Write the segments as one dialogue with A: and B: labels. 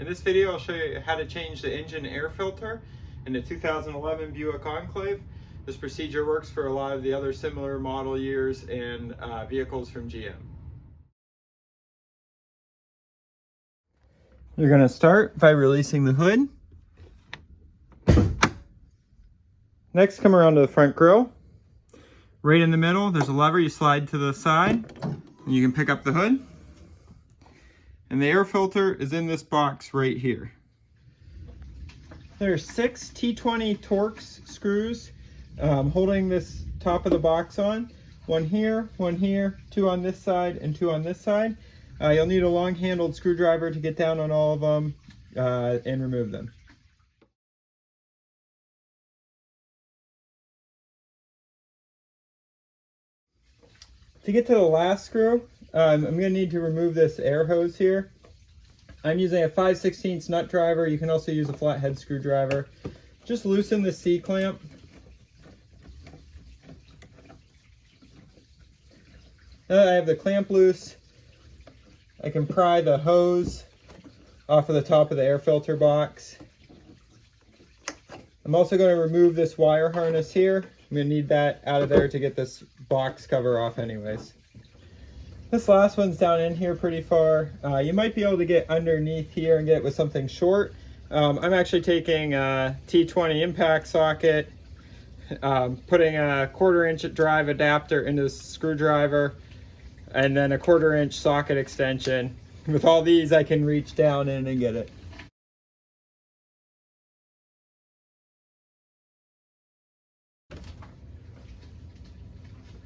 A: In this video, I'll show you how to change the engine air filter in the 2011 Buick Enclave. This procedure works for a lot of the other similar model years and vehicles from GM. You're going to start by releasing the hood. Next, come around to the front grille. Right in the middle, there's a lever you slide to the side, and you can pick up the hood. And the air filter is in this box right here. There are 6 T20 Torx screws holding this top of the box on. One here, 2 on this side, and 2 on this side. You'll need a long-handled screwdriver to get down on all of them and remove them. To get to the last screw, I'm going to need to remove this air hose here. I'm using a 5/16 nut driver. You can also use a flathead screwdriver. Just loosen the C-clamp. Now that I have the clamp loose, I can pry the hose off of the top of the air filter box. I'm also going to remove this wire harness here. I'm going to need that out of there to get this box cover off anyways. This last one's down in here pretty far. You might be able to get underneath here and get it with something short. I'm actually taking a T20 impact socket, putting a 1/4 inch drive adapter into the screwdriver, and then a 1/4 inch socket extension. With all these, I can reach down in and get it.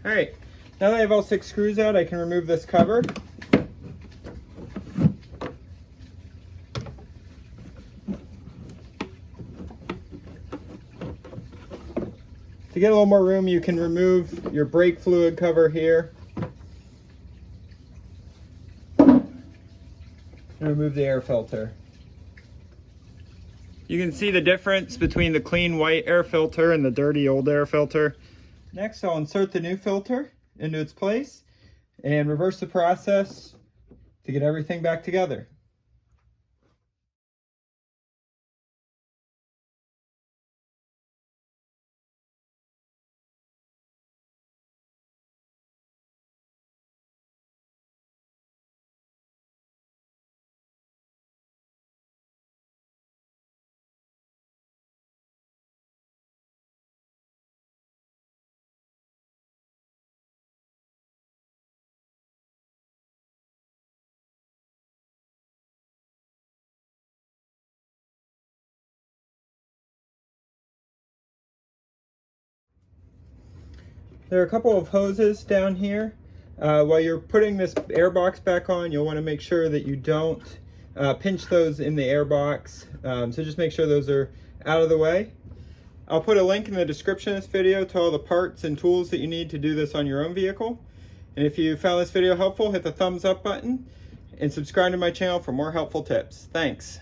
A: All right, now that I have all 6 screws out, I can remove this cover. To get a little more room, you can remove your brake fluid cover here. And remove the air filter. You can see the difference between the clean white air filter and the dirty old air filter. Next, I'll insert the new filter into its place and reverse the process to get everything back together. There are a couple of hoses down here. While you're putting this air box back on, you'll want to make sure that you don't pinch those in the air box. So just make sure those are out of the way. I'll put a link in the description of this video to all the parts and tools that you need to do this on your own vehicle. And if you found this video helpful, hit the thumbs up button and subscribe to my channel for more helpful tips. Thanks.